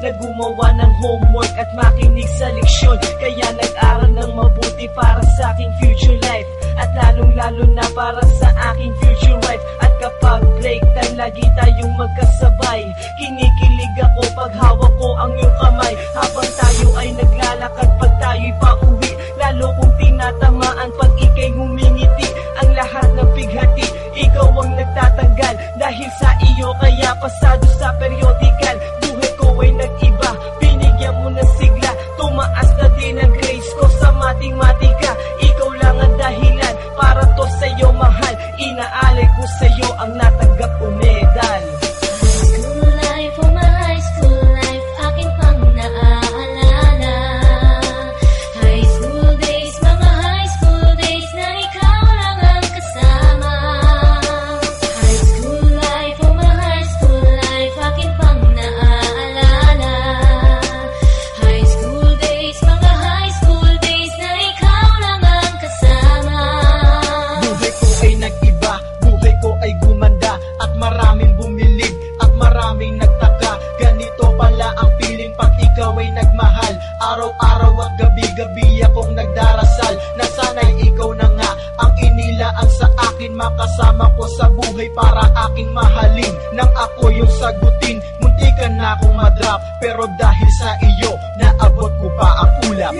na gumawa ng homework at makinig sa leksyon. Kaya nag-aral ng mabuti para sa aking future life, at lalong-lalo na para sa aking future wife. At kapag break time, lagi tayong magkasabay. Kinikilig ako pag hawak ko ang iyong kamay, habang tayo ay naglalakad pag tayo'y pauwi. Lalo kong tinatamaan pag ika'y ngumingiti. Ang lahat ng pighati, ikaw ang nagtatanggal. Dahil sa iyo kaya pasado sa periodical. Buhay ko ay nag-iba, binigyan mo ng sigla. Tumaas na din ang grades ko sa matematika. Ikaw lang ang dahilan para to sa'yo mahal. Inaalay ko sa'yo ang natanggap ko medal. School life, oh my high school life, akin pang naaalala. High school days, mga high school days na ikaw lang ang kasama. High school life, oh my high school life, akin pang naaalala. High school days, mga high school days na ikaw lang ang kasama. Buhay ko ay nag-iba, buhay ko ay gumanda, at maraming bumilig, at maraming nagtaka. Ganito pala ang feeling pag ikaw ay nagmahal. Araw-araw at gabi-gabi akong nagdarasal na sana'y ikaw na nga ang inilaan sa akin. Makasama ko sa buhay para aking mahalin. Nang ako yung sagutin, muntikan na akong madrop, pero dahil sa iyo, naabot ko pa ang ulap.